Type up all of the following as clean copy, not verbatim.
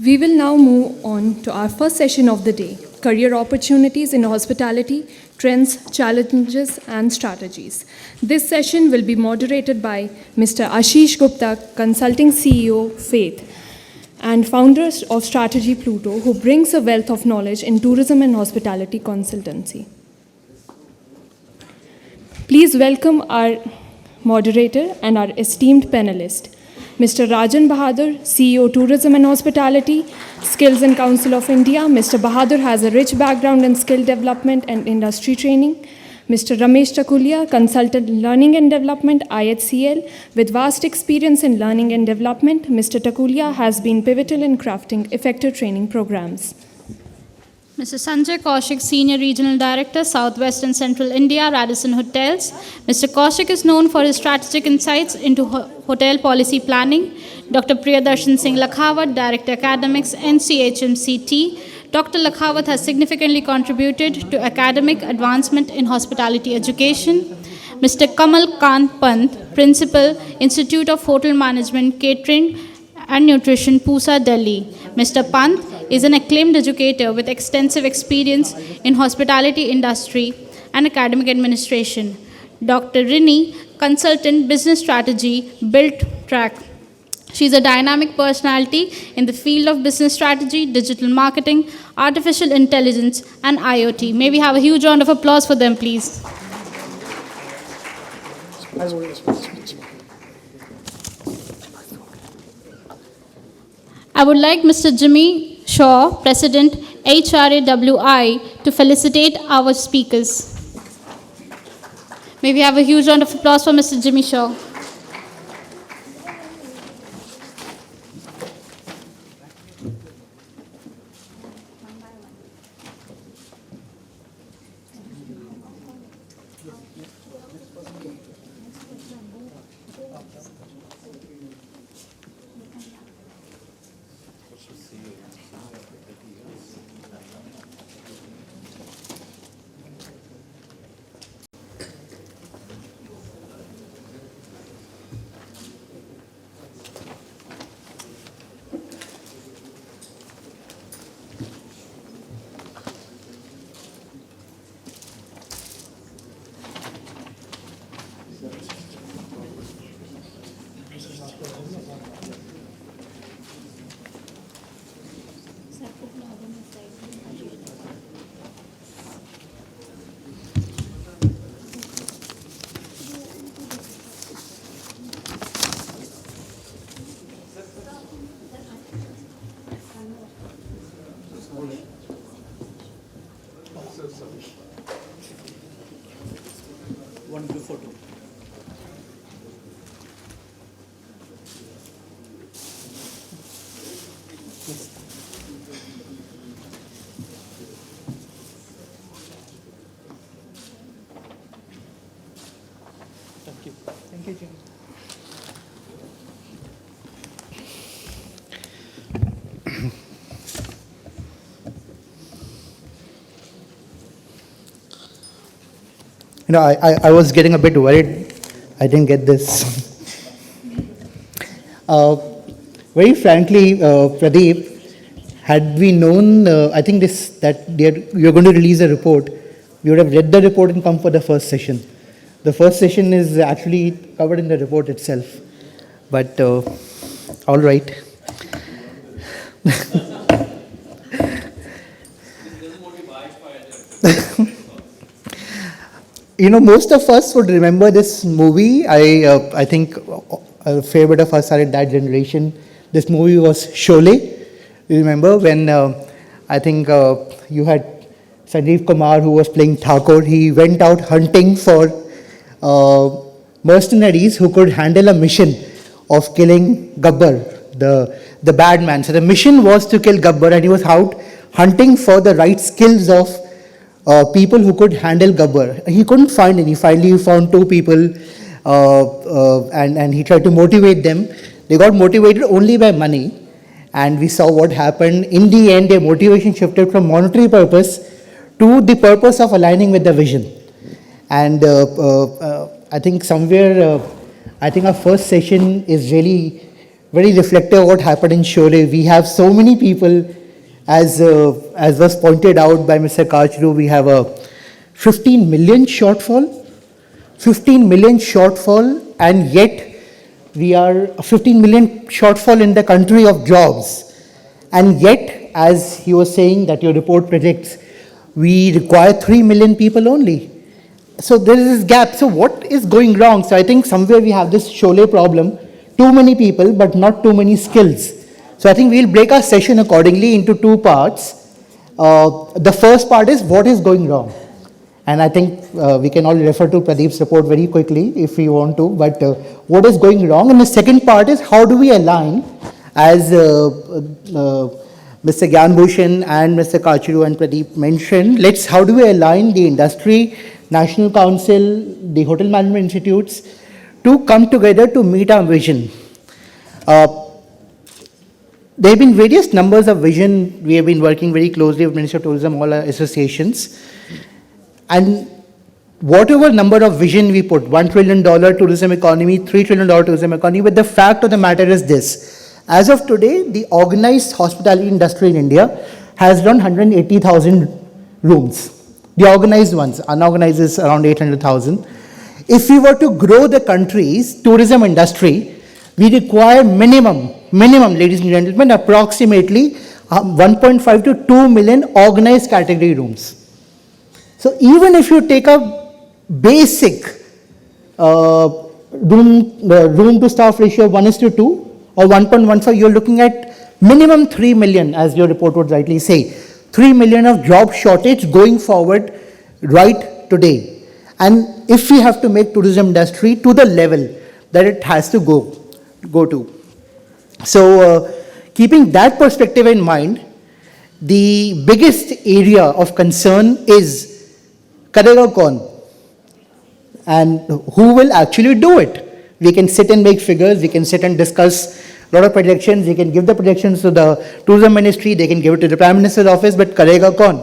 We will now move on to our first session of the day, Career Opportunities in Hospitality, Trends, Challenges and Strategies. This session will be moderated by Mr. Ashish Gupta, Consulting CEO, Faith, and founder of Strategy Pluto, who brings a wealth of knowledge in tourism and hospitality consultancy. Please welcome our moderator and our esteemed panelist, Mr. Rajan Bahadur, CEO Tourism and Hospitality, Skills and Council of India. Mr. Bahadur has a rich background in skill development and industry training. Mr. Ramesh Takulia, Consultant Learning and Development, IHCL, with vast experience in learning and development. Mr. Takulia has been pivotal in crafting effective training programs. Mr. Sanjay Kaushik, Senior Regional Director, Southwest and Central India, Radisson Hotels. Mr. Kaushik is known for his strategic insights into hotel policy planning. Dr. Priyadarshan Singh Lakhawat, Director Academics, NCHMCT. Dr. Lakhawat has significantly contributed to academic advancement in hospitality education. Mr. Kamal Kant Pant, Principal, Institute of Hotel Management, Catering and Nutrition, Pusa, Delhi. Mr. Pant is an acclaimed educator with extensive experience in hospitality industry and academic administration. Dr. Rini, Consultant Business Strategy, Built Track. She is a dynamic personality in the field of business strategy, digital marketing, artificial intelligence, and IoT. May we have a huge round of applause for them, please. I would like Mr. Jimmy Shaw, President, HRAWI, to felicitate our speakers. May we have a huge round of applause for Mr. Jimmy Shaw. One group photo. Thank you. Thank you, Jim. I was getting a bit worried. I didn't get this. Very frankly, Pradeep, had we known, I think that you're going to release a report, we would have read the report and come for the first session. The first session is actually covered in the report itself. But all right. Most of us would remember this movie. I think a fair bit of us are in that generation. This movie was Sholay. You remember when I think you had Sanjeev Kumar, who was playing Thakur. He went out hunting for mercenaries who could handle a mission of killing Gabbar, the bad man. So the mission was to kill Gabbar, and he was out hunting for the right skills of people who could handle Gabbar. He couldn't find any. Finally, he found two people, and he tried to motivate them. They got motivated only by money, and we saw what happened. In the end, their motivation shifted from monetary purpose to the purpose of aligning with the vision. And I think somewhere, I think our first session is really very reflective of what happened in Sholay. We have so many people, as was pointed out by Mr. Kachru, we have a 15 million shortfall. 15 million shortfall, and yet we are a 15 million shortfall in the country of jobs. And yet, as he was saying that your report predicts, we require 3 million people only. So there is this gap. So what is going wrong? So I think somewhere we have this Sholay problem. Too many people, but not too many skills. So I think we'll break our session accordingly into two parts. The first part is what is going wrong. And I think we can all refer to Pradeep's report very quickly if we want to, but what is going wrong? And the second part is how do we align, as Mr. Gyanbhushan and Mr. Kachru and Pradeep mentioned, how do we align the industry, National Council, the Hotel Management Institutes to come together to meet our vision. There have been various numbers of vision. We have been working very closely with Ministry of Tourism, all our associations. And whatever number of vision we put, $1 trillion tourism economy, $3 trillion tourism economy, but the fact of the matter is this. As of today, the organized hospitality industry in India has done 180,000 rooms. The organized ones, unorganized is around 800,000. If we were to grow the country's tourism industry, we require minimum, ladies and gentlemen, approximately 1.5 to 2 million organized category rooms. So even if you take a basic room to staff ratio of 1:2 or 1.15, you're looking at minimum 3 million, as your report would rightly say, 3 million of job shortage going forward right today. And if we have to make tourism industry to the level that it has to go to. So keeping that perspective in mind, the biggest area of concern is Karega Kaun, and who will actually do it. We can sit and make figures, we can sit and discuss a lot of projections, we can give the projections to the tourism ministry, they can give it to the Prime Minister's office, but Karega Kaun?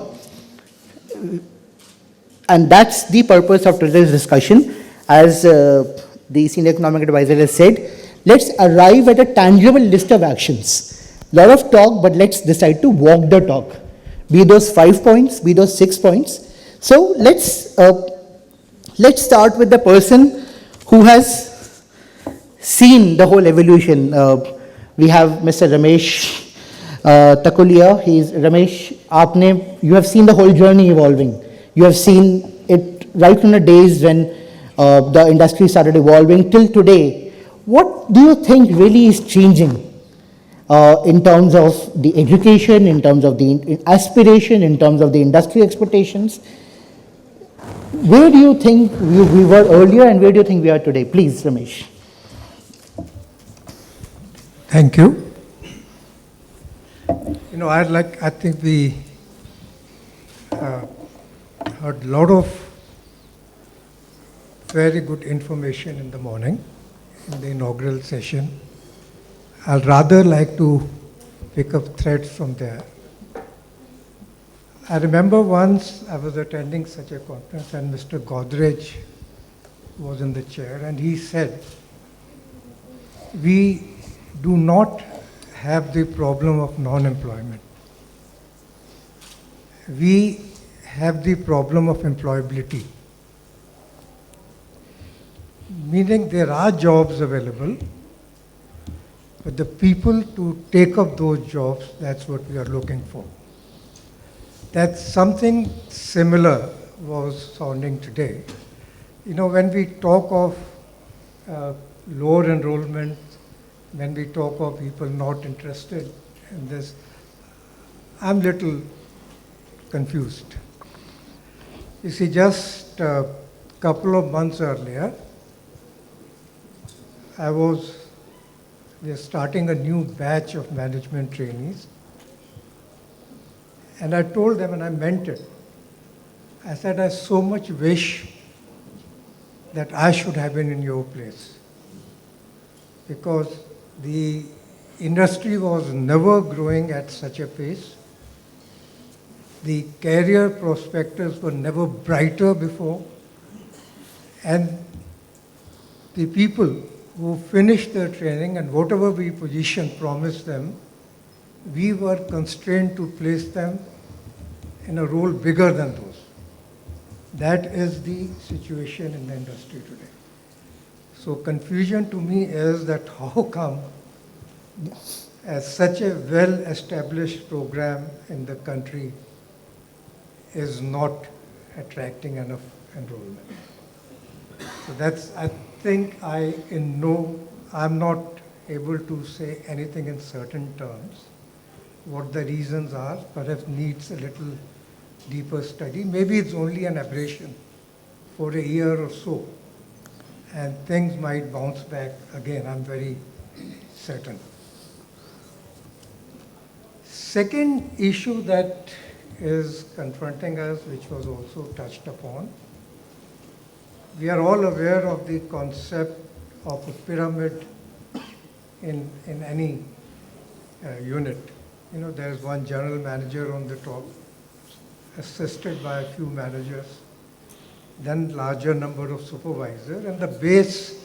And that's the purpose of today's discussion. As the senior economic advisor has said, let's arrive at a tangible list of actions. Lot of talk, but let's decide to walk the talk. Be those 5 points, be those 6 points. So let's start with the person who has seen the whole evolution. We have Mr. Ramesh Takulia. Ramesh, you have seen the whole journey evolving. You have seen it right from the days when the industry started evolving till today. What do you think really is changing in terms of the education, in terms of the aspiration, in terms of the industry expectations? Where do you think we were earlier and where do you think we are today? Please, Ramesh. Thank you. I think we heard a lot of very good information in the morning, in the inaugural session. I'd rather like to pick up threads from there. I remember once I was attending such a conference and Mr. Godrej was in the chair and he said, we do not have the problem of non-employment. We have the problem of employability. Meaning there are jobs available, but the people to take up those jobs, that's what we are looking for. That something similar was sounding today. When we talk of lower enrollment, when we talk of people not interested in this, I'm a little confused. You see, just a couple of months earlier, we are starting a new batch of management trainees. And I told them, and I meant it, I said, I so much wish that I should have been in your place. Because the industry was never growing at such a pace. The career prospectus were never brighter before. And the people who finished their training, and whatever we position promised them, we were constrained to place them in a role bigger than those. That is the situation in the industry today. So confusion to me is that how come as such a well-established program in the country is not attracting enough enrollment. So that's, I think I'm not able to say anything in certain terms. What the reasons are, perhaps needs a little deeper study. Maybe it's only an aberration for a year or so, and things might bounce back again, I'm very certain. Second issue that is confronting us, which was also touched upon, we are all aware of the concept of a pyramid in any unit. You know, there's one general manager on the top, assisted by a few managers, then larger number of supervisors, and the base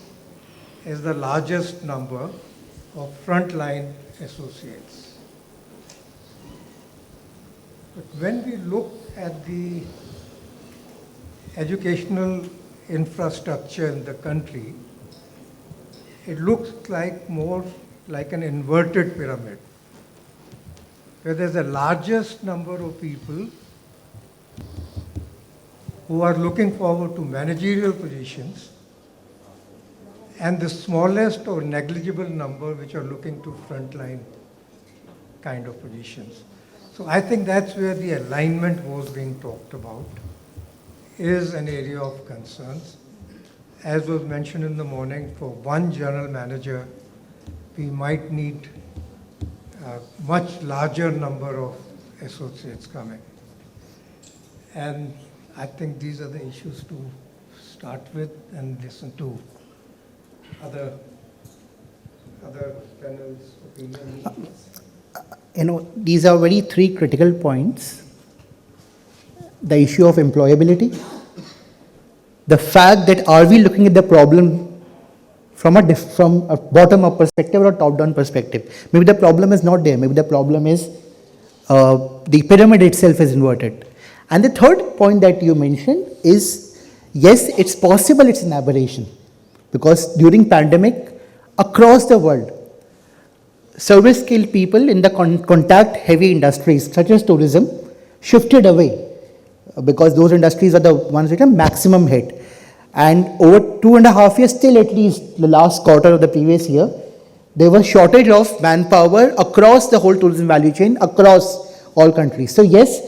is the largest number of frontline associates. But when we look at the educational infrastructure in the country, it looks like more like an inverted pyramid, where there's the largest number of people who are looking forward to managerial positions, and the smallest or negligible number which are looking to frontline kind of positions. So I think that's where the alignment was being talked about, is an area of concerns. As was mentioned in the morning, for one general manager, we might need a much larger number of associates coming. And I think these are the issues to start with, and listen to other panels' opinions. You know, these are very three critical points. The issue of employability, the fact that are we looking at the problem from a bottom-up perspective or a top-down perspective. Maybe the problem is not there. Maybe the problem is the pyramid itself is inverted. And the third point that you mentioned is, yes, it's possible it's an aberration, because during pandemic, across the world, service skilled people in the contact heavy industries such as tourism shifted away, because those industries are the ones which are maximum hit. And over 2.5 years, still at least the last quarter of the previous year, there was shortage of manpower across the whole tourism value chain, across all countries. So yes,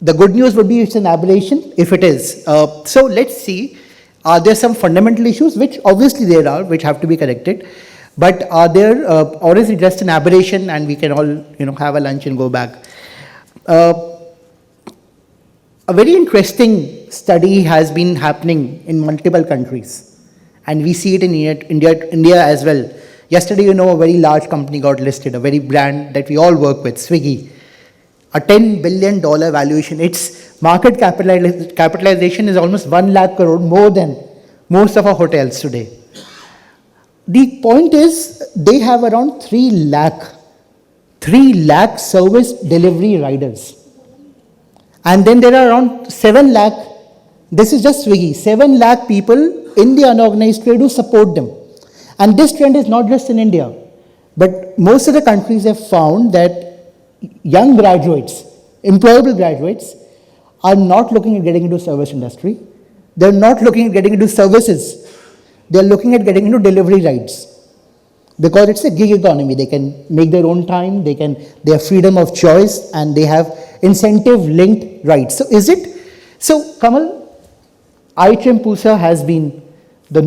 the good news would be it's an aberration if it is. So let's see, are there some fundamental issues, which obviously there are, which have to be corrected, but are there, or is it just an aberration and we can all have a lunch and go back? A very interesting study has been happening in multiple countries, and we see it in India as well. Yesterday, a very large company got listed, a very brand that we all work with, Swiggy. A $10 billion valuation. Its market capitalization is almost 1 lakh crore, more than most of our hotels today. The point is, they have around 3 lakh service delivery riders. And then there are around 7 lakh, this is just Swiggy, 7 lakh people in the unorganized trade who support them. And this trend is not just in India, but most of the countries have found that young graduates, employable graduates, are not looking at getting into service industry. They're not looking at getting into services. They're looking at getting into delivery rides, because it's a gig economy. They can make their own time, they have freedom of choice, and they have incentive-linked rights. So Kamal, IHM Pusa has been the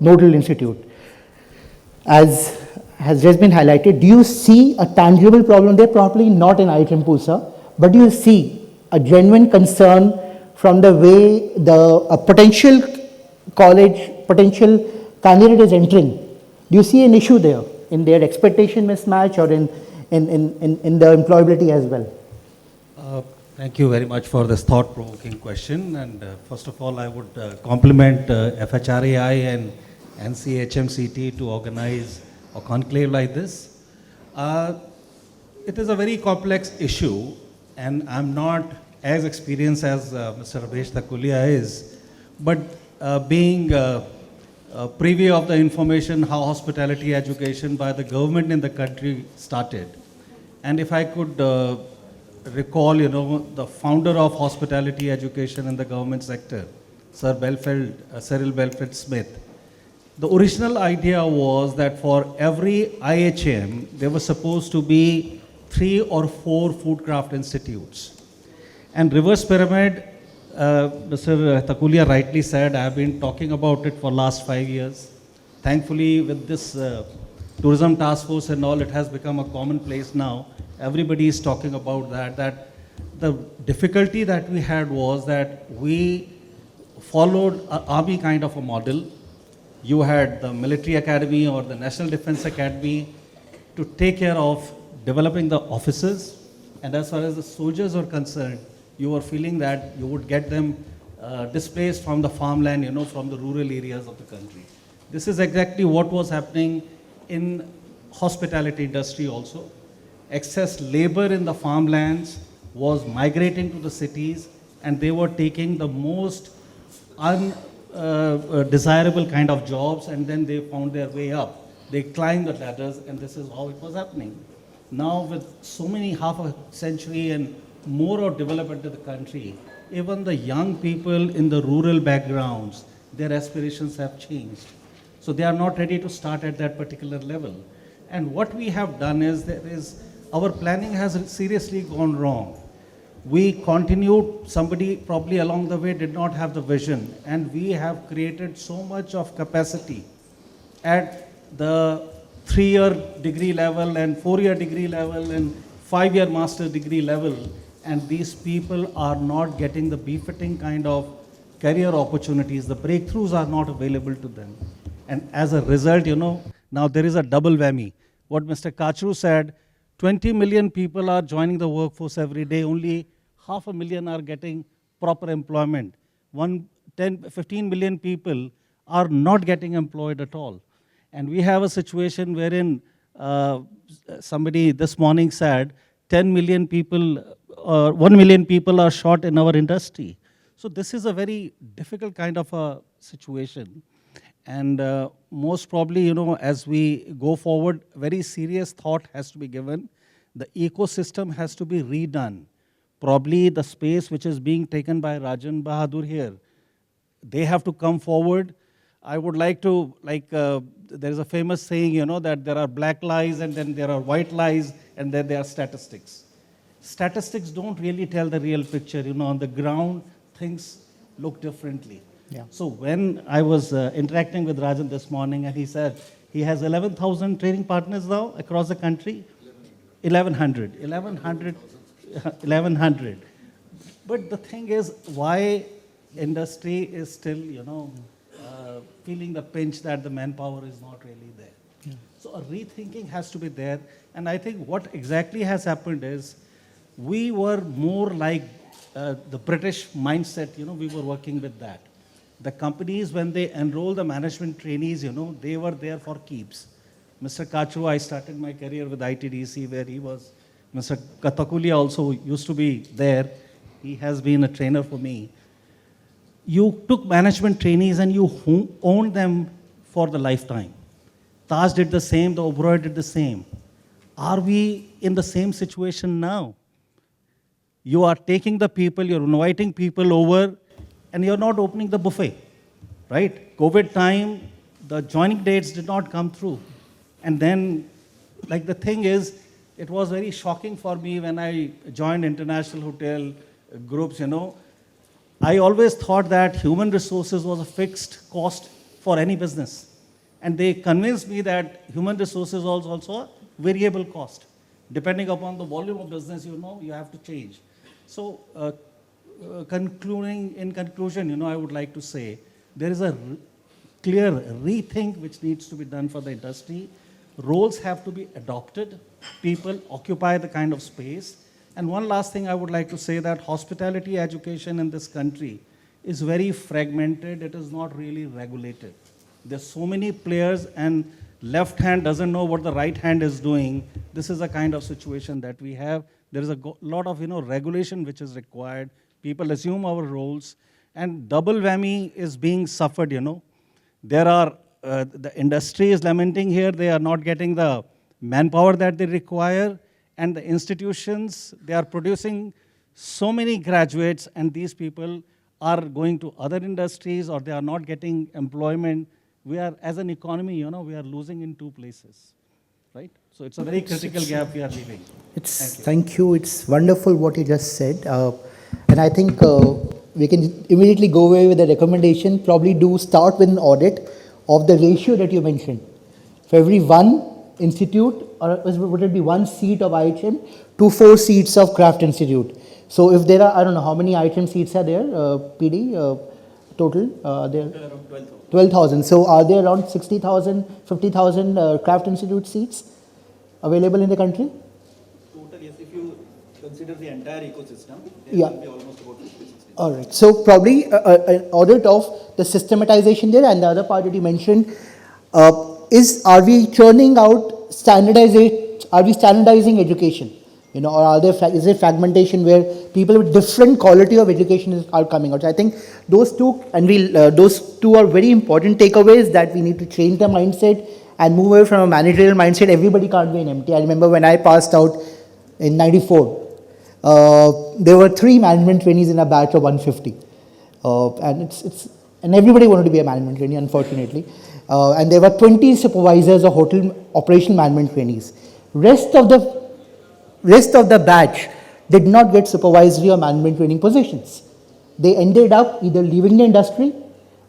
nodal institute, as has just been highlighted. Do you see a tangible problem there? Probably not in IHM Pusa, but do you see a genuine concern from the way a potential candidate is entering? Do you see an issue there in their expectation mismatch, or in the employability as well? Thank you very much for this thought-provoking question. And first of all, I would compliment FHRAI and NCHMCT to organize a conclave like this. It is a very complex issue, and I'm not as experienced as Mr. Ramesh Thakulia is, but being privy of the information how hospitality education by the government in the country started. And if I could recall, the founder of hospitality education in the government sector, Cyril Belfeld Smith, the original idea was that for every IHM, there was supposed to be 3 or 4 food craft institutes. And reverse pyramid, Mr. Thakulia rightly said, I have been talking about it for last 5 years. Thankfully, with this tourism task force and all, it has become a commonplace now. Everybody is talking about that the difficulty that we had was that we followed an army kind of a model. You had the military academy or the National Defense Academy to take care of developing the officers. And as far as the soldiers are concerned, you were feeling that you would get them displaced from the farmland, from the rural areas of the country. This is exactly what was happening in hospitality industry also. Excess labor in the farmlands was migrating to the cities, and they were taking the most undesirable kind of jobs, and then they found their way up. They climbed the ladders, and this is how it was happening. Now, with so many half a century and more of development in the country, even the young people in the rural backgrounds, their aspirations have changed. So they are not ready to start at that particular level. And what we have done is our planning has seriously gone wrong. We continued, somebody probably along the way did not have the vision, and we have created so much of capacity at the 3-year degree level and 4-year degree level and 5-year master's degree level, and these people are not getting the befitting kind of career opportunities. The breakthroughs are not available to them. And as a result, now there is a double whammy. What Mr. Kachru said, 20 million people are joining the workforce every day, only 500,000 are getting proper employment. 15 million people are not getting employed at all. And we have a situation wherein somebody this morning said 10 million people, 1 million people are short in our industry. So this is a very difficult kind of a situation. And most probably, as we go forward, very serious thought has to be given. The ecosystem has to be redone. Probably the space which is being taken by Rajan Bahadur here, they have to come forward. I would like to, there is a famous saying, that there are black lies and then there are white lies and then there are statistics. Statistics don't really tell the real picture. On the ground, things look differently. Yeah. So when I was interacting with Rajan this morning, and he said he has 11,000 training partners now across the country. 1,100. But the thing is, why industry is still, feeling the pinch that the manpower is not really there. Yeah. So a rethinking has to be there. And I think what exactly has happened is we were more like the British mindset, we were working with that. The companies, when they enroll the management trainees, they were there for keeps. Mr. Kachru, I started my career with ITDC where he was. Mr. Katakulia also used to be there. He has been a trainer for me. You took management trainees and you owned them for the lifetime. Taj did the same, the Oberoi did the same. Are we in the same situation now? You are taking the people, you're inviting people over, and you're not opening the buffet, right? COVID time, the joining dates did not come through. And then, the thing is, it was very shocking for me when I joined international hotel groups, I always thought that human resources was a fixed cost for any business. And they convinced me that human resources was also a variable cost. Depending upon the volume of business, you have to change. So, in conclusion, I would like to say there is a clear rethink which needs to be done for the industry. Roles have to be adopted. People occupy the kind of space. And one last thing I would like to say that hospitality education in this country is very fragmented. It is not really regulated. There's so many players and left hand doesn't know what the right hand is doing. This is a kind of situation that we have. There is a lot of regulation which is required. People assume our roles, and double whammy is being suffered. There are the industry is lamenting here. They are not getting the manpower that they require, and the institutions, they are producing so many graduates, and these people are going to other industries or they are not getting employment. We are, as an economy, we are losing in two places, right? So it's a very critical gap we are leaving. Thank you. It's wonderful what you just said. And I think we can immediately go away with a recommendation, probably do start with an audit of the ratio that you mentioned. For every one institute, or would it be one seat of IHM to 4 seats of Craft Institute? So if there are, I don't know, how many IHM seats are there, PD, total? There around 12,000. 12,000. So are there around 60,000, 50,000 Craft Institute seats available in the country? Total, yes. If you consider the entire ecosystem, there Yeah. will be almost about 50, 60. All right. So probably an audit of the systematization there, and the other part that you mentioned is, are we churning out standardization? Are we standardizing education? Or are there is there fragmentation where people with different quality of education are coming out? So I think those two, and those two are very important takeaways, that we need to change the mindset and move away from a managerial mindset. Everybody can't be an MT. I remember when I passed out in '94. There were 3 management trainees in a batch of 150, and everybody wanted to be a management trainee, unfortunately. And there were 20 supervisors or hotel operational management trainees. Rest of the batch did not get supervisory or management training positions. They ended up either leaving the industry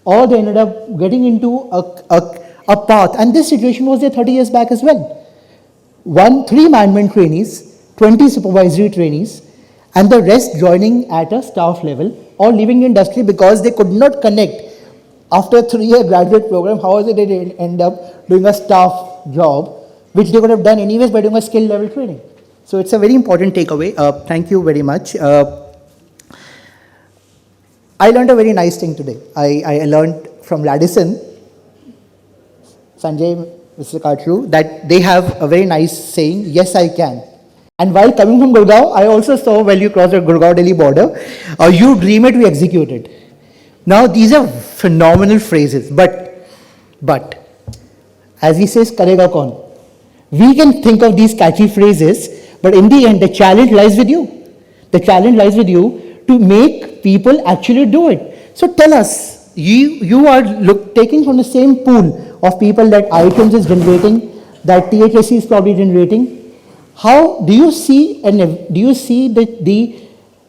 or they ended up getting into a path. And this situation was there 30 years back as well. 3 management trainees, 20 supervisory trainees, and the rest joining at a staff level or leaving the industry because they could not connect. After a 3-year graduate program, how is it they end up doing a staff job, which they could have done anyways by doing a skill level training? So it's a very important takeaway. Thank you very much. I learned a very nice thing today. I learned from Radisson, Sanjay, Mr. Katru, that they have a very nice saying, yes, I can. And while coming from Gurgaon, I also saw when you cross the Gurgaon-Delhi border, you dream it, we execute it. Now, these are phenomenal phrases, but, as he says, karega kaun? We can think of these catchy phrases, but in the end, the challenge lies with you. The challenge lies with you to make people actually do it. So tell us, you are taking from the same pool of people that IHMs is generating, that THSC is probably generating. How do you see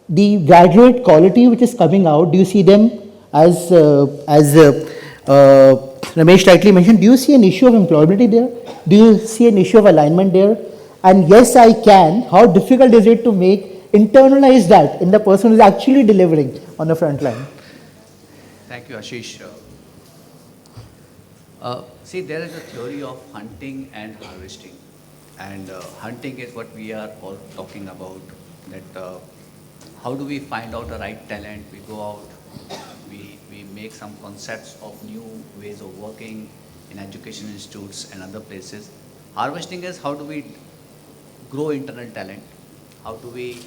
the graduate quality which is coming out? Do you see them as Ramesh rightly mentioned? Do you see an issue of employability there? Do you see an issue of alignment there? And yes, I can. How difficult is it to internalize that in the person who is actually delivering on the front line? Thank you, Ashish. See, there is a theory of hunting and harvesting. And hunting is what we are all talking about, that how do we find out the right talent? We go out, we make some concepts of new ways of working in education institutes and other places. Harvesting is how do we grow internal talent? How do we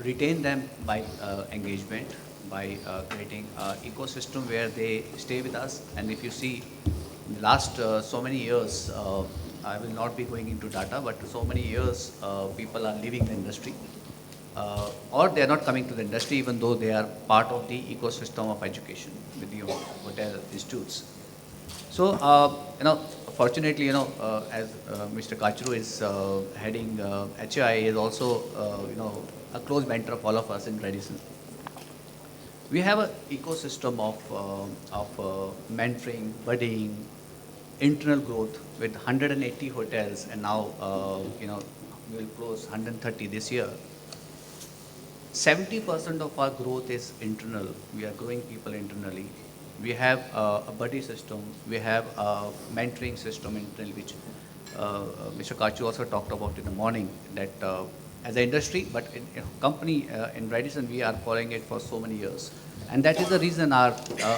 retain them by engagement, by creating an ecosystem where they stay with us? And if you see, in the last so many years, I will not be going into data, but so many years people are leaving the industry or they are not coming to the industry even though they are part of the ecosystem of education with the hotel institutes. So, fortunately, as Mr. Kachru is heading HI, is also, a close mentor of all of us in Radisson. We have an ecosystem of mentoring, budding, internal growth with 180 hotels, and now, we will close 130 this year. 70% of our growth is internal. We are growing people internally. We have a buddy system. We have a mentoring system internally, which Mr. Kachu also talked about in the morning, that as an industry, but in company, in Radisson, we are following it for so many years. And that is the reason our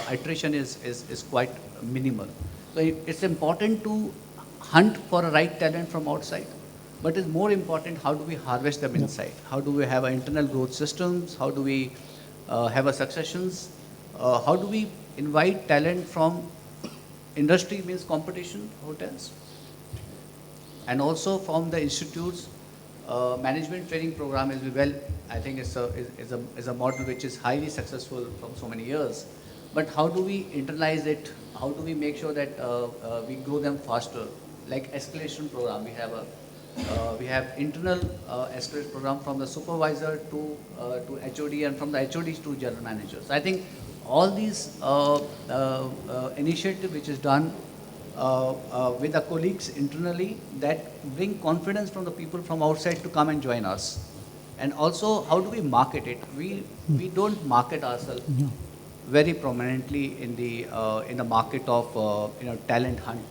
attrition is quite minimal. So it's important to hunt for a right talent from outside, but it's more important how do we harvest them inside? How do we have internal growth systems? How do we have a successions? How do we invite talent from industry means competition, hotels, and also from the institutes. Management training program is well, I think it's a model which is highly successful from so many years. But how do we internalize it? How do we make sure that we grow them faster? Like escalation program, we have internal escalation program from the supervisor to HOD and from the HODs to general managers. I think all these initiative which is done with the colleagues internally that bring confidence from the people from outside to come and join us. And also, how do we market it? We don't market ourselves very prominently in the market of talent hunt.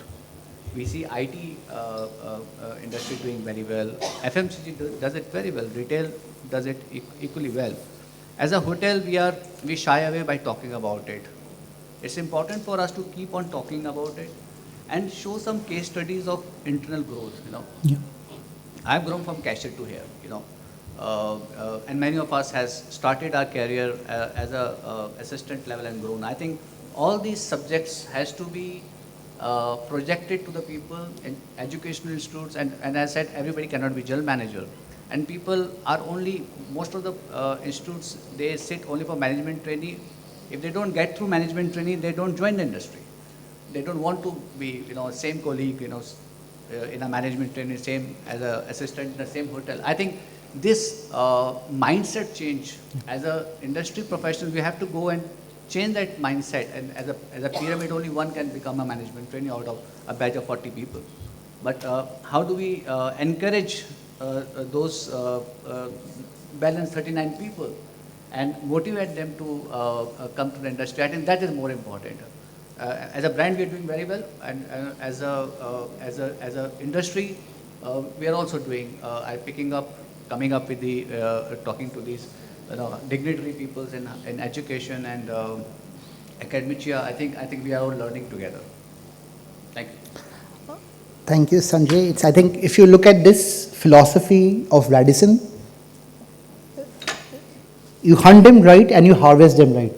We see IT industry doing very well. FMCG does it very well. Retail does it equally well. As a hotel, we shy away by talking about it. It's important for us to keep on talking about it and show some case studies of internal growth. Yeah. I've grown from cashier to here. And many of us has started our career as a assistant level and grown. I think all these subjects has to be projected to the people in educational institutes, and as I said, everybody cannot be general manager. And people are only, most of the institutes, they sit only for management trainee. If they don't get through management training, they don't join the industry. They don't want to be, same colleague, in a management training, same as an assistant in the same hotel. I think this mindset change, as a industry professional, we have to go and change that mindset. And as a pyramid, only one can become a management trainee out of a batch of 40 people. But how do we encourage those balanced 39 people and motivate them to come to the industry? I think that is more important. As a brand, we are doing very well, and as a industry, we are also doing. Coming up with the talking to these dignitary peoples in education and academia. I think we are all learning together. Thank you. Thank you, Sanjay. I think if you look at this philosophy of Radisson, you hunt them right and you harvest them right.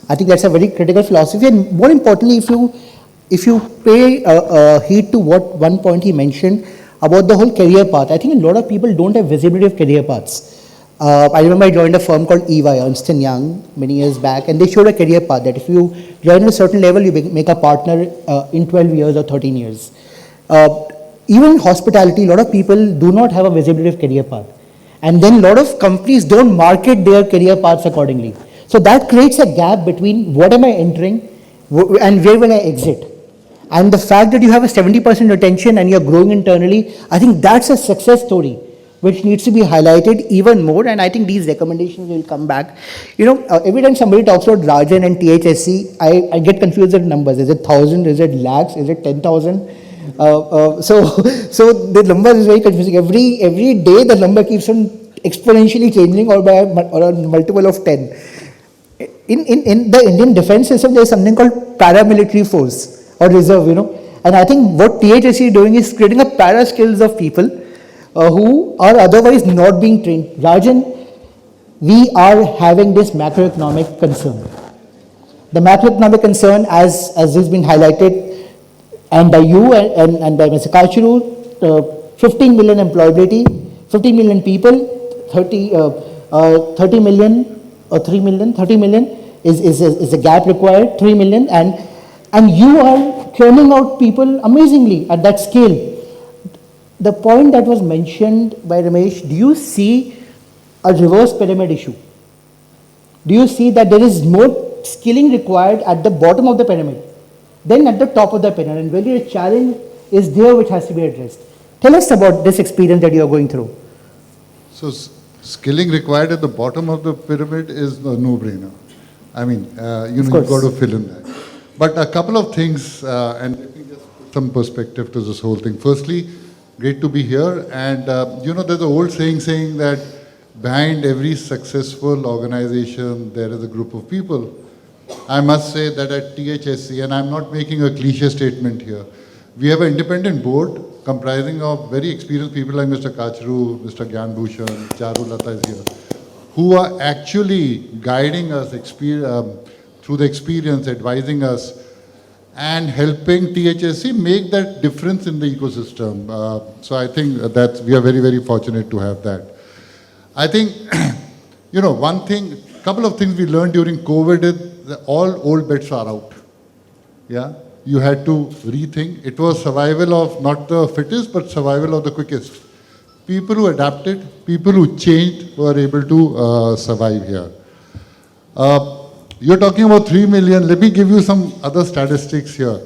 I think that's a very critical philosophy. And more importantly, if you pay heed to what one point he mentioned about the whole career path, I think a lot of people don't have visibility of career paths. I remember I joined a firm called EY, Ernst & Young, many years back, and they showed a career path that if you join at a certain level, you make a partner in 12 years or 13 years. Even in hospitality, a lot of people do not have a visibility of career path. And then a lot of companies don't market their career paths accordingly. So that creates a gap between what am I entering and where will I exit. And the fact that you have a 70% retention and you're growing internally, I think that's a success story which needs to be highlighted even more. And I think these recommendations will come back. Every time somebody talks about Rajan and THSC, I get confused with numbers. Is it 1,000? Is it lakhs? Is it 10,000? So the number is very confusing. Every day the number keeps on exponentially changing or a multiple of 10. In the Indian defense system, there is something called paramilitary force or reserve, And I think what THSC is doing is creating a para skills of people who are otherwise not being trained. Rajan, we are having this macroeconomic concern. The macroeconomic concern, as has been highlighted, and by you and by Mr. Kachuru, 15 million employability, 15 million people, 30 million or 3 million, 30 million is a gap required, 3 million, and you are churning out people amazingly at that scale. The point that was mentioned by Ramesh, do you see a reverse pyramid issue? Do you see that there is more skilling required at the bottom of the pyramid than at the top of the pyramid? And really a challenge is there which has to be addressed. Tell us about this experience that you are going through. So skilling required at the bottom of the pyramid is a no-brainer. I mean, you've got to fill in that. But a couple of things, and let me just put some perspective to this whole thing. Firstly, Great to be here. And there's an old saying that behind every successful organization, there is a group of people. I must say that at THSC, and I'm not making a cliche statement here, we have an independent board comprising of very experienced people like Mr. Kachru, Mr. Gyan Bhushan, Charu Lata is here, who are actually guiding us through the experience, advising us, and helping THSC make that difference in the ecosystem. So I think that we are very, very fortunate to have that. I think, couple of things we learned during COVID is that all old bets are out. Yeah, you had to rethink. It was survival of not the fittest, but survival of the quickest. People who adapted, people who changed were able to survive here. You're talking about 3 million. Let me give you some other statistics here.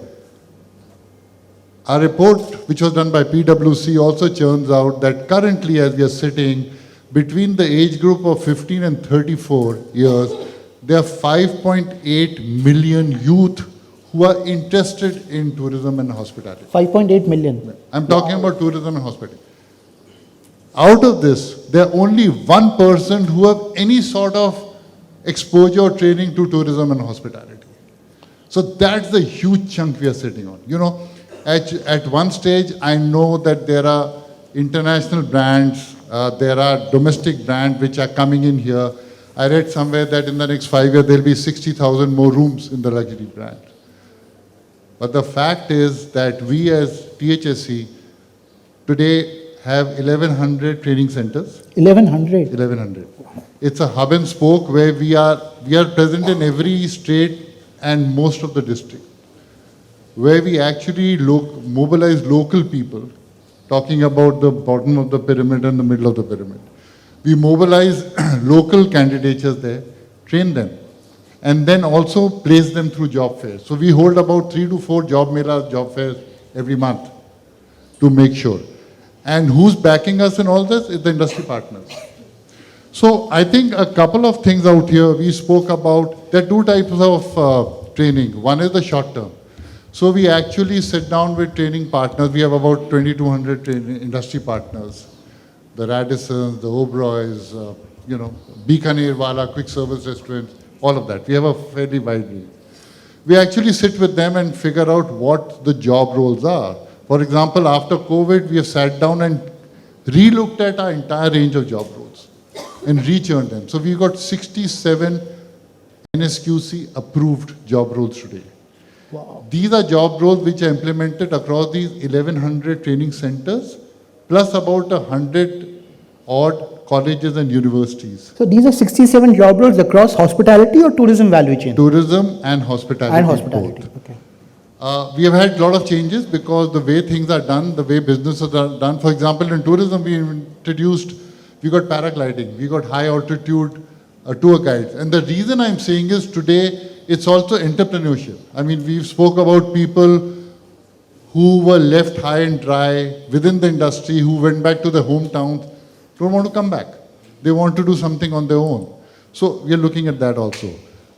Our report, which was done by PwC, also churns out that currently, as we are sitting, between the age group of 15 and 34 years, there are 5.8 million youth who are interested in tourism and hospitality. 5.8 million. I'm talking about tourism and hospitality. Out of this, there are only 1% who have any sort of exposure or training to tourism and hospitality. So that's the huge chunk we are sitting on. At one stage, I know that there are international brands, there are domestic brands which are coming in here. I read somewhere that in the next 5 years, there will be 60,000 more rooms in the luxury brand. But the fact is that we as THSC today have 1,100 training centers. 1,100? 1,100. It's a hub and spoke where we are present in every state and most of the district, where we actually mobilize local people, talking about the bottom of the pyramid and the middle of the pyramid. We mobilize local candidatures there, train them, and then also place them through job fairs. So we hold about 3 to 4 job fairs every month to make sure. And who's backing us in all this is the industry partners. So I think a couple of things out here we spoke about. There are 2 types of training. One is the short term. So we actually sit down with training partners. We have about 2,200 industry partners. The Radissons, the Oberoys, Bikaner Wala, quick service restaurants, all of that. We have a fairly wide range. We actually sit with them and figure out what the job roles are. For example, after COVID, we have sat down and re-looked at our entire range of job roles and rechurned them. So we've got 67 NSQC approved job roles today. Wow. These are job roles which are implemented across these 1,100 training centers, plus about 100 odd colleges and universities. So these are 67 job roles across hospitality or tourism value chain? Tourism and hospitality. And hospitality, both. okay. We have had a lot of changes because the way things are done, the way businesses are done. For example, in tourism, we got paragliding, we got high altitude tour guides. And the reason I'm saying is today, it's also entrepreneurship. I mean, we've spoke about people who were left high and dry within the industry, who went back to their hometowns, don't want to come back. They want to do something on their own. So we are looking at that also.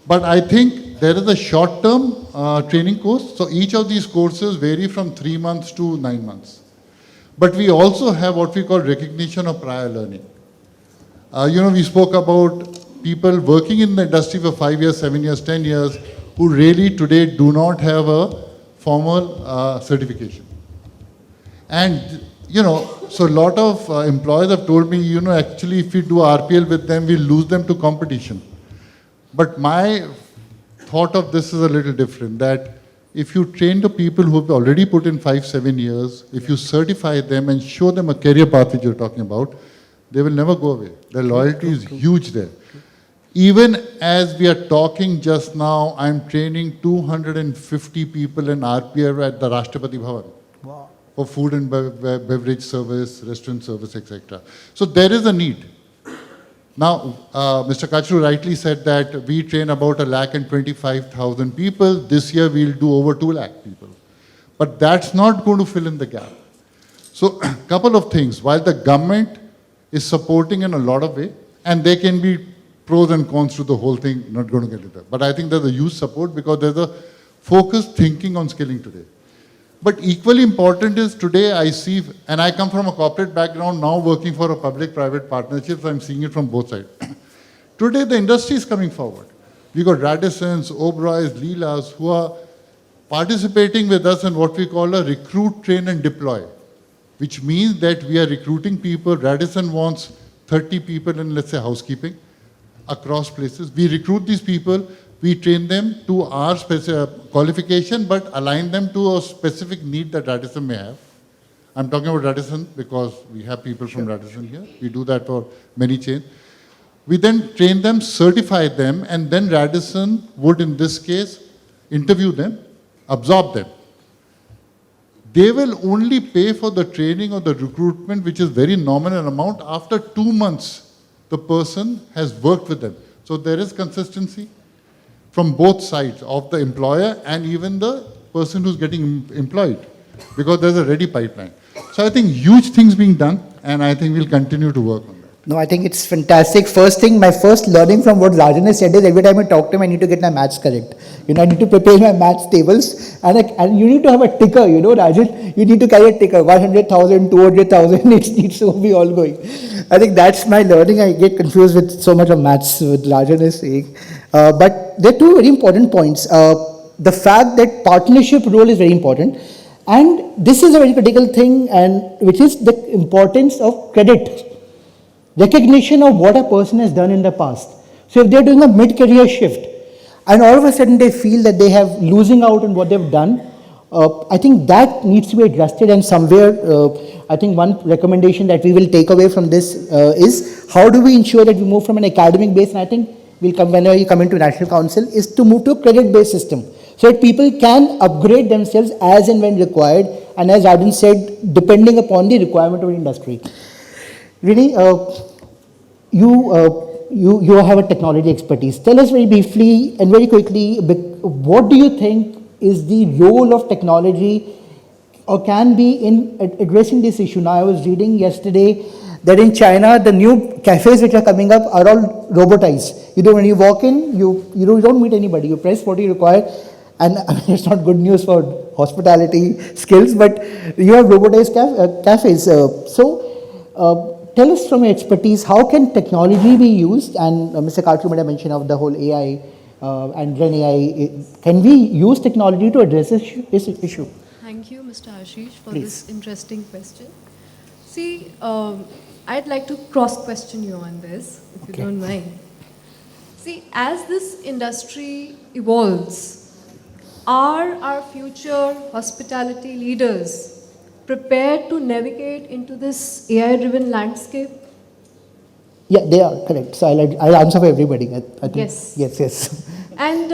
But I think there is a short-term training course. So each of these courses vary from 3 months to 9 months. But we also have what we call recognition of prior learning. We spoke about people working in the industry for 5 years, 7 years, 10 years, who really today do not have a formal certification. And, so a lot of employers have told me, actually if we do RPL with them, we lose them to competition. But my thought of this is a little different, that if you train the people who have already put in 5-7 years, if you certify them and show them a career path which you're talking about, they will never go away. Their loyalty is huge there. Even as we are talking just now, I'm training 250 people in RPF at the Rashtrapati Bhavan. Wow. For food and beverage service, restaurant service, etc. So there is a need. Now, Mr. Kachru rightly said that we train about 125,000 people. This year we'll do over 2 lakh people. But that's not going to fill in the gap. So a couple of things. While the government is supporting in a lot of ways, and there can be pros and cons to the whole thing, not going to get into that. But I think there's a huge support because there's a focused thinking on skilling today. But equally important is today I see, and I come from a corporate background, now working for a public-private partnership, so I'm seeing it from both sides. Today the industry is coming forward. We got Radissons, Oberois, Leelas, who are participating with us in what we call a recruit, train and deploy, which means that we are recruiting people. Radisson wants 30 people in, let's say, housekeeping across places. We recruit these people, we train them to our qualification, but align them to a specific need that Radisson may have. I'm talking about Radisson because we have people from Radisson here. We do that for many chains. We then train them, certify them, and then Radisson would, in this case, interview them, absorb them. They will only pay for the training or the recruitment, which is very nominal amount, after 2 months the person has worked with them. So there is consistency from both sides of the employer and even the person who's getting employed, because there's a ready pipeline. So I think huge things being done, and I think we'll continue to work on that. No, I think it's fantastic. First thing, my first learning from what Rajan has said is every time I talk to him, I need to get my maths correct. I need to prepare my maths tables, and you need to have a ticker, Rajan. You need to carry a ticker, 100,000, 200,000, it needs to be all going. I think that's my learning. I get confused with so much of maths, what Rajan is saying. But there are two very important points. The fact that partnership role is very important. And this is a very critical thing, and which is the importance of credit. Recognition of what a person has done in the past. So if they're doing a mid-career shift and all of a sudden they feel that they have losing out on what they've done, I think that needs to be adjusted, and somewhere I think one recommendation that we will take away from this is how do we ensure that we move from an academic base, and I think we'll come whenever you come into National Council, is to move to a credit-based system so that people can upgrade themselves as and when required, and as Arden said, depending upon the requirement of the industry. Really, you have a technology expertise. Tell us very briefly and very quickly, what do you think is the role of technology or can be in addressing this issue? Now, I was reading yesterday that in China, the new cafes which are coming up are all robotized. When you walk in, you don't meet anybody. You press what you require, and it's not good news for hospitality skills, but you have robotized cafes. Tell us from your expertise, how can technology be used? And Mr. Kartu made a mention of the whole AI and Gen AI. Can we use technology to address this issue? Thank you, Mr. Ashish, for Please. this interesting question. See, I'd like to cross-question you on this, if you don't mind. See, as this industry evolves, are our future hospitality leaders prepared to navigate into this AI-driven landscape? Yeah, they are, correct. So I'll answer for everybody. I think. Yes. Yes. And,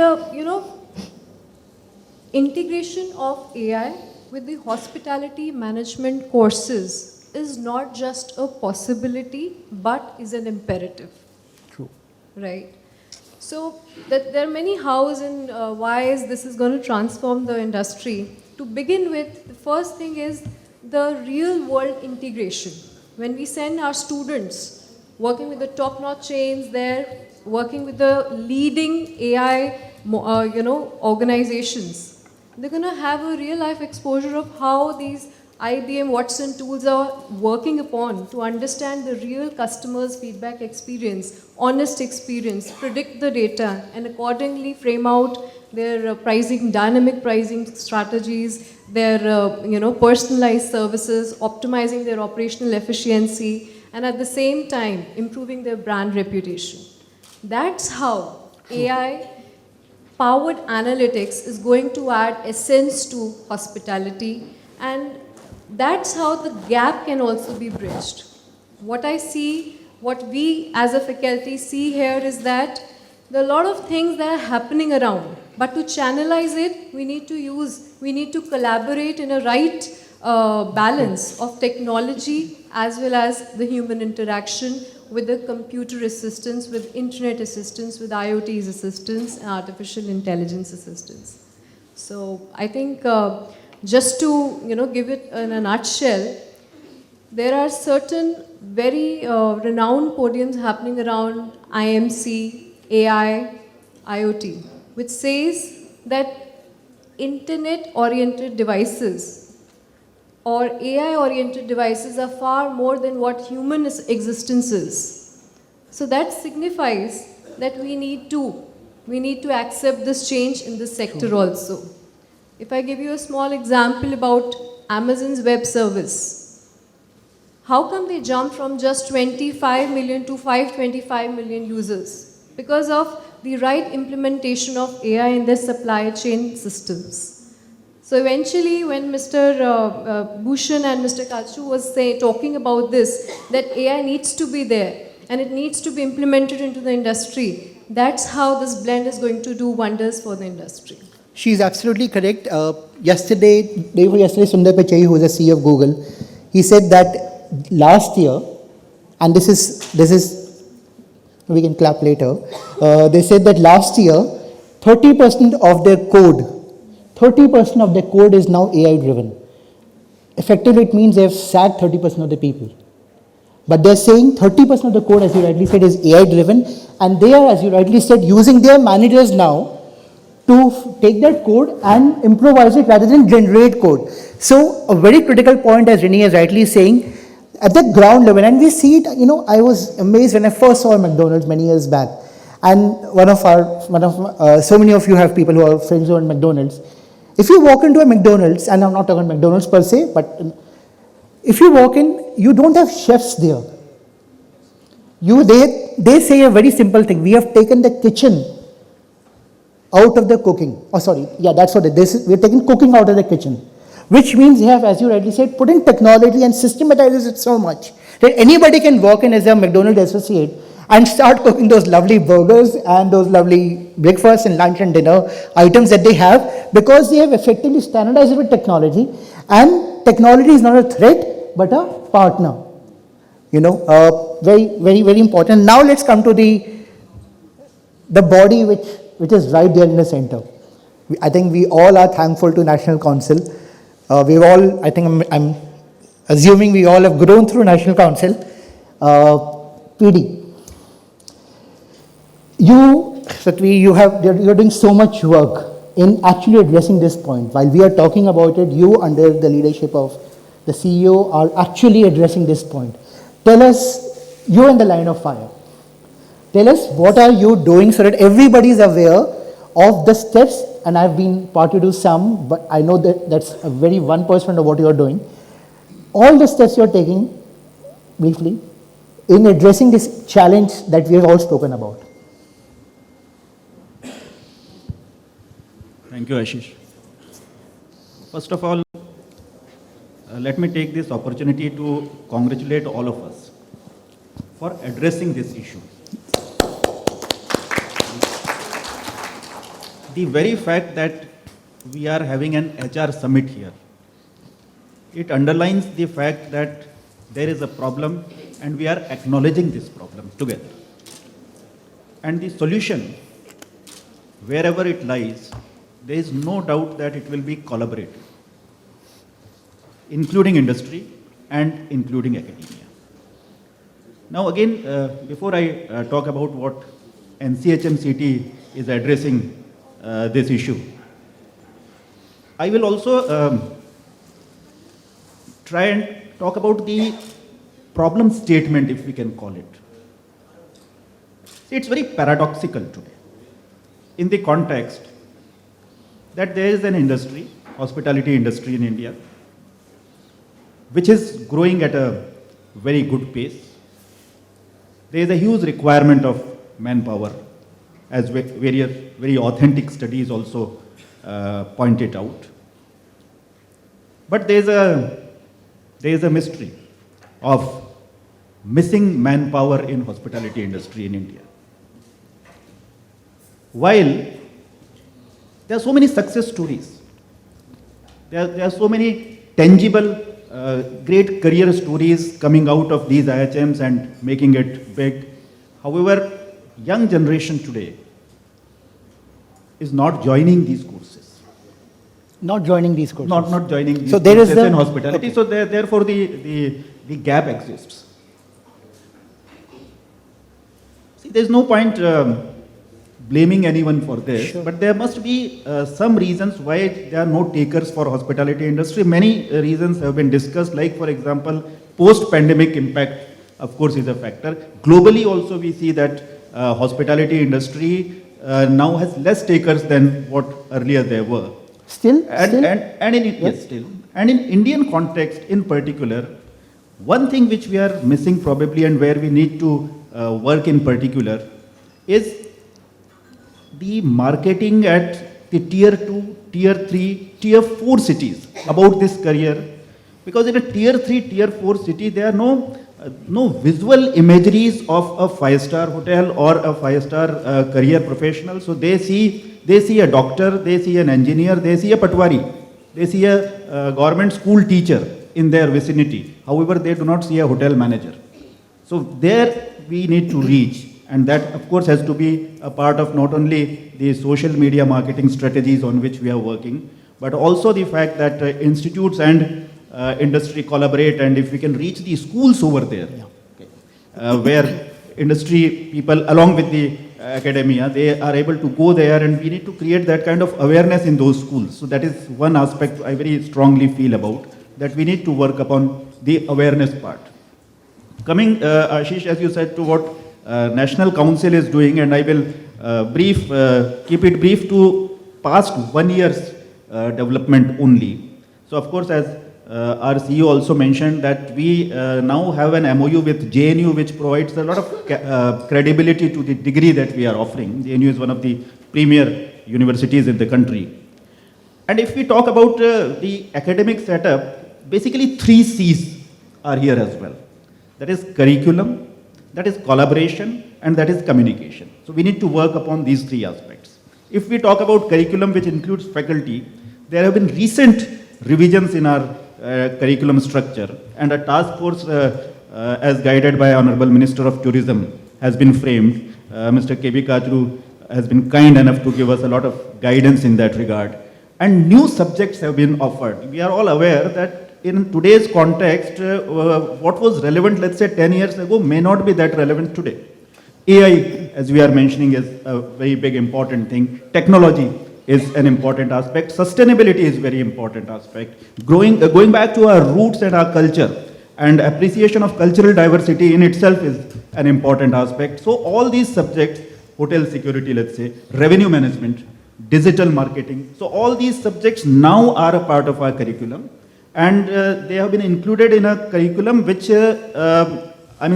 integration of AI with the hospitality management courses is not just a possibility, but is an imperative. True. Right? So there are many hows and whys this is going to transform the industry. To begin with, the first thing is the real world integration. When we send our students working with the top-notch chains there, working with the leading AI organizations, they're going to have a real-life exposure of how these IBM Watson tools are working upon to understand the real customer's feedback experience, honest experience, predict the data, and accordingly frame out their pricing, dynamic pricing strategies, their personalized services, optimizing their operational efficiency, and at the same time improving their brand reputation. That's how AI-powered analytics is going to add essence to hospitality, and that's how the gap can also be bridged. What I see, what we as a faculty see here is that there are a lot of things that are happening around, but to channelize it, we need to collaborate in a right balance of technology as well as the human interaction with the computer assistance, with internet assistance, with IoT's assistance, and artificial intelligence assistance. So I think just to give it in a nutshell, there are certain very renowned podiums happening around IMC, AI, IoT, which says that internet-oriented devices or AI-oriented devices are far more than what human existence is. So that signifies that we need to accept this change in this sector also. If I give you a small example about Amazon's web service, how come they jumped from just 25 million to 525 million users? Because of the right implementation of AI in their supply chain systems. So eventually, when Mr. Bhushan and Mr. Kachu was talking about this, that AI needs to be there and it needs to be implemented into the industry, that's how this blend is going to do wonders for the industry. She's absolutely correct. Day before yesterday, Sundar Pichai, who is the CEO of Google, he said that last year, and this is we can clap later, they said that last year, 30% of their code is now AI driven. Effectively, it means they've sacked 30% of the people. But they're saying 30% of the code, as you rightly said, is AI driven, and they are, as you rightly said, using their managers now to take that code and improvise it rather than generate code. So a very critical point, as Renee is rightly saying, at the ground level, and we see it, I was amazed when I first saw McDonald's many years back. And so many of you have people who are friends who are in McDonald's. If you walk into a McDonald's, and I'm not talking McDonald's per se, but if you walk in, you don't have chefs there. They say a very simple thing. We have taken the kitchen out of the cooking. Oh, sorry. Yeah, that's what it is. We're taking cooking out of the kitchen. Which means they have, as you rightly said, put in technology and systematizes it so much that anybody can walk in as a McDonald's associate and start cooking those lovely burgers and those lovely breakfast and lunch and dinner items that they have, because they have effectively standardized it with technology, and technology is not a threat but a partner. Very, very, very important. Now let's come to the body which is right there in the center. I think we all are thankful to National Council. We've all, I think I'm assuming we all have grown through National Council. PD. Satvi, you're doing so much work in actually addressing this point. While we are talking about it, you, under the leadership of the CEO, are actually addressing this point. Tell us, you're in the line of fire. Tell us, what are you doing so that everybody is aware of the steps? And I've been part to do some, but I know that that's a very 1% of what you're doing. All the steps you're taking, briefly, in addressing this challenge that we have all spoken about. Thank you, Ashish. First of all, let me take this opportunity to congratulate all of us for addressing this issue. The very fact that we are having an HR summit here, it underlines the fact that there is a problem and we are acknowledging this problem together. And the solution, wherever it lies, there is no doubt that it will be collaborative, including industry and including academia. Now again, before I talk about what NCHMCT is addressing this issue, I will also try and talk about the problem statement, if we can call it. See, it's very paradoxical today in the context that there is an industry, hospitality industry in India, which is growing at a very good pace. There is a huge requirement of manpower, as various very authentic studies also pointed out. But there is a mystery of missing manpower in hospitality industry in India. While there are so many success stories, there are so many tangible, great career stories coming out of these IHMs and making it big. However, young generation today is not joining these courses. Not joining these courses. Not joining these so there courses is in hospitality. Okay. So therefore the gap exists. See, there's no point blaming anyone for this, but there must be some reasons why there are no takers for hospitality industry. Many reasons have been discussed, like for example, post-pandemic impact, of course, is a factor. Globally also we see that hospitality industry now has less takers than what earlier there were. Still? Still. And in Indian context in particular, one thing which we are missing probably and where we need to work in particular is the marketing at the tier 2, tier 3, tier 4 cities about this career. Because in a tier 3, tier 4 city, there are no visual imageries of a 5-star hotel or a 5-star career professional. So they see a doctor, they see an engineer, they see a patwari, they see a government school teacher in their vicinity. However, they do not see a hotel manager. So there we need to reach. And that, of course, has to be a part of not only the social media marketing strategies on which we are working, but also the fact that institutes and industry collaborate, and if we can reach the schools over there, where industry people, along with the academia, they are able to go there, and we need to create that kind of awareness in those schools. So that is one aspect I very strongly feel about, that we need to work upon the awareness part. Coming, Ashish, as you said, to what National Council is doing, and I will keep it brief to past 1 year's development only. So of course, as our CEO also mentioned, that we now have an MOU with JNU, which provides a lot of credibility to the degree that we are offering. JNU is one of the premier universities in the country. And if we talk about the academic setup, basically 3 C's are here as well. That is curriculum, that is collaboration, and that is communication. So we need to work upon these 3 aspects. If we talk about curriculum, which includes faculty, there have been recent revisions in our curriculum structure, and a task force as guided by Honorable Minister of Tourism has been framed. Mr. K.B. Kajru has been kind enough to give us a lot of guidance in that regard. And new subjects have been offered. We are all aware that in today's context, what was relevant, let's say 10 years ago, may not be that relevant today. AI, as we are mentioning, is a very big important thing. Technology is an important aspect. Sustainability is very important aspect. Going back to our roots and our culture, and appreciation of cultural diversity in itself is an important aspect. So all these subjects, hotel security, let's say, revenue management, digital marketing, so all these subjects now are a part of our curriculum. And they have been included in a curriculum which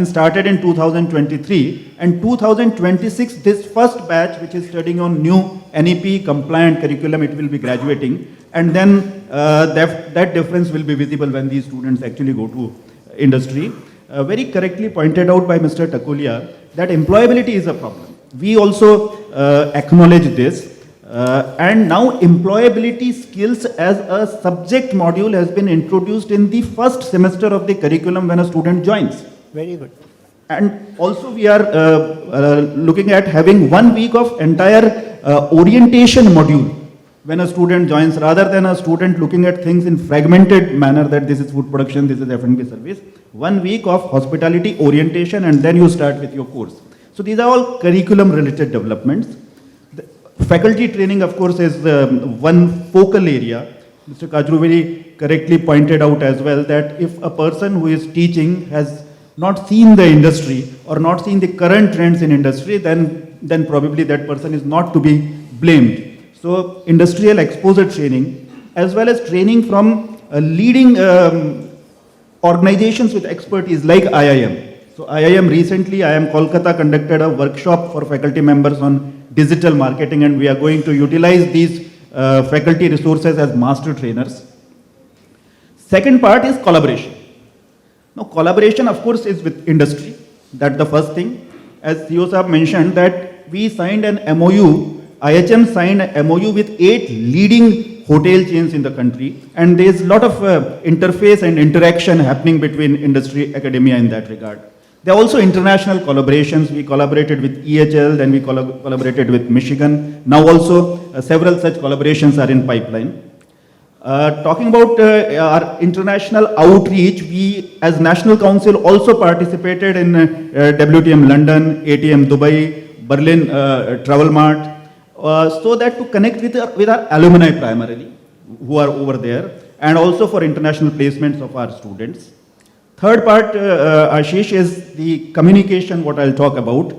started in 2023, and 2026, this first batch, which is studying on new NEP compliant curriculum, it will be graduating, and then that difference will be visible when these students actually go to industry. Very correctly pointed out by Mr. Takulia that employability is a problem. We also acknowledge this. And now employability skills as a subject module has been introduced in the first semester of the curriculum when a student joins. Very good. And also we are looking at having 1 week of entire orientation module when a student joins, rather than a student looking at things in fragmented manner, that this is food production, this is F&B service. 1 week of hospitality orientation, and then you start with your course. So these are all curriculum related developments. Faculty training, of course, is one focal area. Mr. Kajru very correctly pointed out as well that if a person who is teaching has not seen the industry or not seen the current trends in industry, then probably that person is not to be blamed. So industrial exposure training, as well as training from leading organizations with expertise like IIM. So IIM recently, IIM Kolkata conducted a workshop for faculty members on digital marketing, and we are going to utilize these faculty resources as master trainers. Second part is collaboration. Now collaboration, of course, is with industry. That's the first thing. As CEO Saab mentioned that we signed an MOU, IHM signed an MOU with 8 leading hotel chains in the country, and there's a lot of interface and interaction happening between industry, academia in that regard. There are also international collaborations. We collaborated with EHL, then we collaborated with Michigan. Now also several such collaborations are in pipeline. Talking about our international outreach, we as National Council also participated in WTM London, ATM Dubai, Berlin Travel Mart, so that to connect with our alumni primarily, who are over there, and also for international placements of our students. Third part, Ashish, is the communication, what I'll talk about.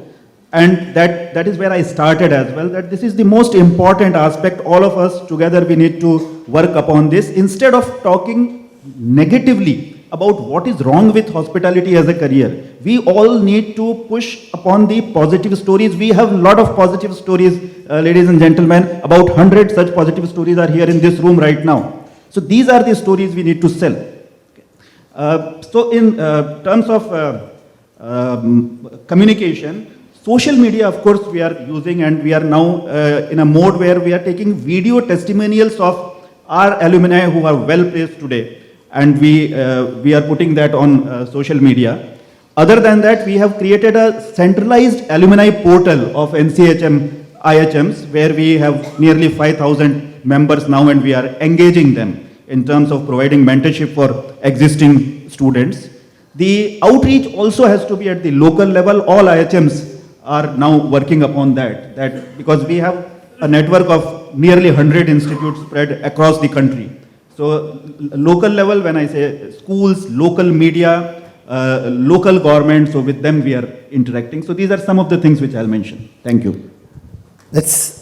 And that is where I started as well, that this is the most important aspect. All of us together, we need to work upon this. Instead of talking negatively about what is wrong with hospitality as a career, we all need to push upon the positive stories. We have a lot of positive stories, ladies and gentlemen. About 100 such positive stories are here in this room right now. So these are the stories we need to sell. So in terms of communication, social media, of course, we are using, and we are now in a mode where we are taking video testimonials of our alumni who are well placed today, and we are putting that on social media. Other than that, we have created a centralized alumni portal of NCHM IHMs, where we have nearly 5,000 members now, and we are engaging them in terms of providing mentorship for existing students. The outreach also has to be at the local level. All IHMs are now working upon that because we have a network of nearly 100 institutes spread across the country. So local level, when I say schools, local media, local government, so with them we are interacting. So these are some of the things which I'll mention. Thank you. That's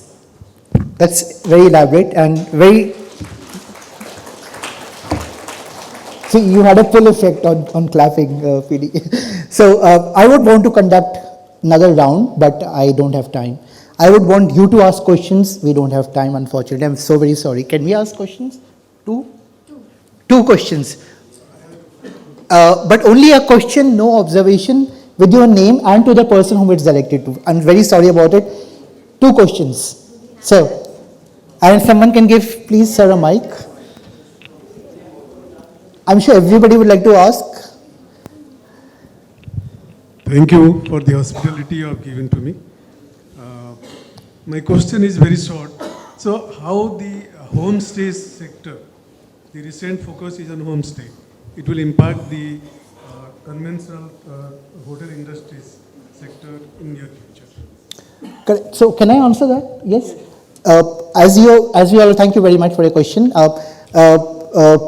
very elaborate and very. See, you had a pull effect on clapping, PD. So I would want to conduct another round, but I don't have time. I would want you to ask questions. We don't have time, unfortunately. I'm so very sorry. Can we ask questions? Two questions. But only a question, no observation, with your name and to the person whom it's directed to. I'm very sorry about it. 2 questions. Sir, and someone can give, please, sir, a mic. I'm sure everybody would like to ask. Thank you for the hospitality you have given to me. My question is very short. So, how the homestay sector, the recent focus is on homestay, it will impact the conventional hotel industries sector in near future? Correct. So, can I answer that? Yes. As you all, thank you very much for your question.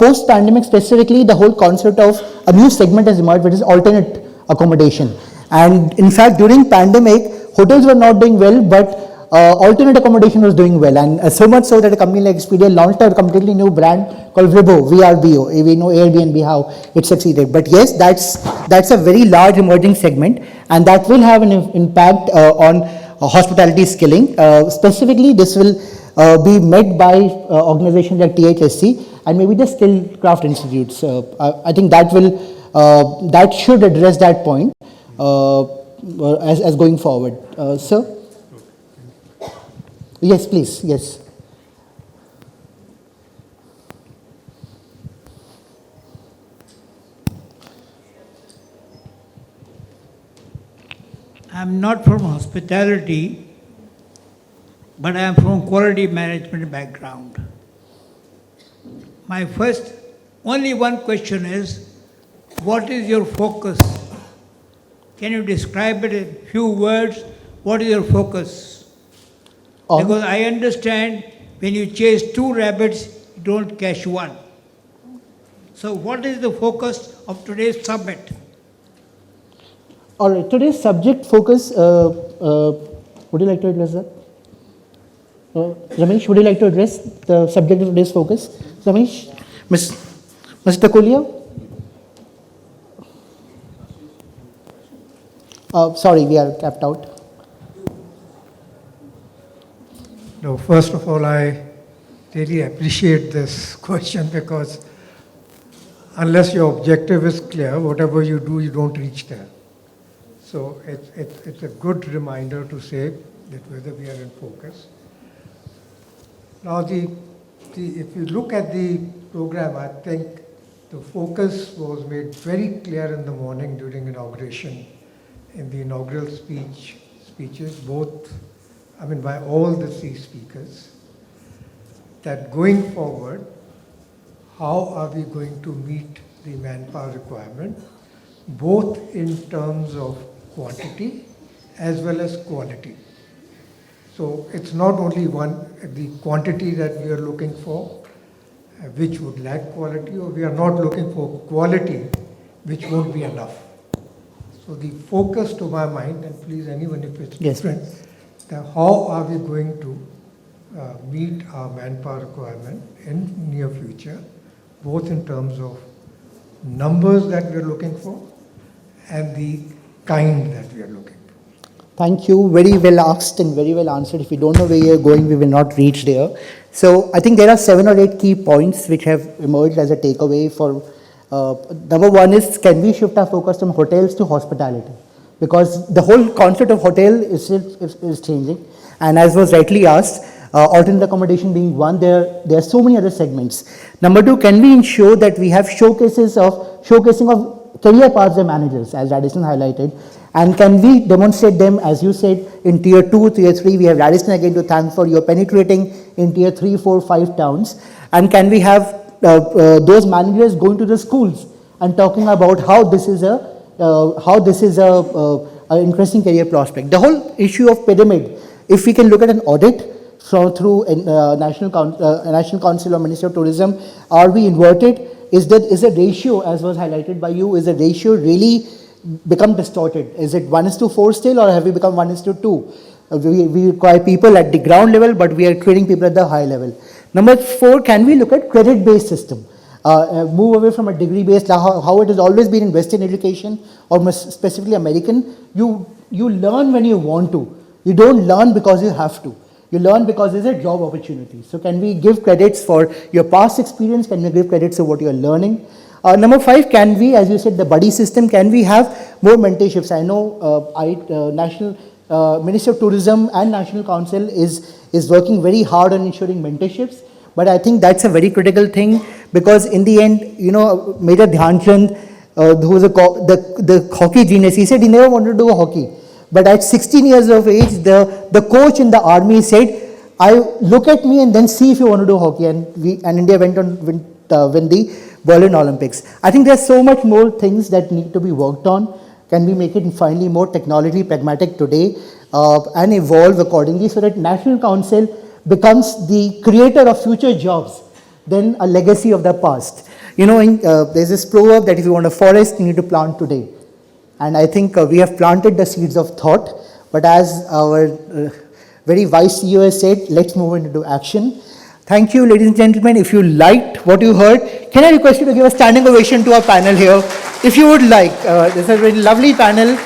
Post-pandemic, specifically, the whole concept of a new segment has emerged, which is alternate accommodation. And in fact, during pandemic, hotels were not doing well, but alternate accommodation was doing well. And so much so that a company like Expedia launched a completely new brand called Vrbo, VRBO. We know Airbnb, how it succeeded. But yes, that's a very large emerging segment, and that will have an impact on hospitality skilling. Specifically, this will be met by organizations like THSC and maybe the Skillcraft Institutes. I think that should address that point as going forward. Sir? Yes, please. Yes. I'm not from hospitality, but I am from quality management background. My only one question is, what is your focus? Can you describe it in few words? What is your focus? Because I understand when you chase 2 rabbits, you don't catch 1. So what is the focus of today's summit? All right, today's subject focus, would you like to address that? Ramesh, would you like to address the subject of today's focus? Ramesh? Mr. Kulia? Sorry, we are capped out. No, first of all, I really appreciate this question, because unless your objective is clear, whatever you do, you don't reach there. So it's a good reminder to say that whether we are in focus. Now, if you look at the program, I think the focus was made very clear in the morning during inauguration, in the inaugural speeches, by all the 3 speakers, that going forward, how are we going to meet the manpower requirement, both in terms of quantity as well as quality. So it's not only the quantity that we are looking for, which would lack quality, or we are not looking for quality, which won't be enough. So the focus to my mind, and please anyone if it's Yes, different, that how are we going to meet our manpower requirement in near future, both in terms of numbers that we are looking for and the kind that we are looking for. Thank you. Very well asked and very well answered. If we don't know where you're going, we will not reach there. So I think there are 7 or 8 key points which have emerged as a takeaway for. Number one is, can we shift our focus from hotels to hospitality? Because the whole concept of hotel is changing. And as was rightly asked, alternate accommodation being one, there are so many other segments. Number two, can we ensure that we have showcasing of career paths of managers, as Radisson highlighted, and can we demonstrate them, as you said, in tier 2, tier 3, we have Radisson again to thank for your penetrating in tier 3, 4, 5 towns, and can we have those managers going to the schools and talking about how this is a interesting career prospect. The whole issue of pyramid, if we can look at an audit through National Council or Ministry of Tourism, are we inverted? Is the ratio, as was highlighted by you, is the ratio really become distorted? Is it 1:4 still, or have we become 1:2? We require people at the ground level, but we are training people at the high level. Number 4, can we look at credit-based system? Move away from a degree-based, how it has always been in Western education, or specifically American. You learn when you want to. You don't learn because you have to. You learn because there's a job opportunity. So can we give credits for your past experience? Can we give credits for what you're learning? Number 5, can we, as you said, the buddy system, can we have more mentorships? I know National Ministry of Tourism and National Council is working very hard on ensuring mentorships, but I think that's a very critical thing, because in the end, Major Dhyan Chand, who was the hockey genius, he said he never wanted to do hockey. But at 16 years of age, the coach in the army said, look at me and then see if you want to do hockey. And India went on win the Berlin Olympics. I think there's so much more things that need to be worked on. Can we make it finally more technology pragmatic today and evolve accordingly so that National Council becomes the creator of future jobs than a legacy of the past? There's this proverb that if you want a forest, you need to plant today. And I think we have planted the seeds of thought, but as our very wise CEO has said, let's move into action. Thank you, ladies and gentlemen. If you liked what you heard, can I request you to give a standing ovation to our panel here? If you would like, this is a very lovely panel.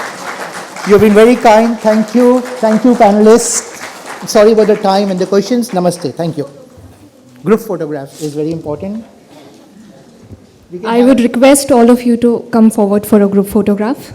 You've been very kind. Thank you. Thank you, panelists. Sorry about the time and the questions. Namaste. Thank you. Group photograph is very important. I would request all of you to come forward for a group photograph.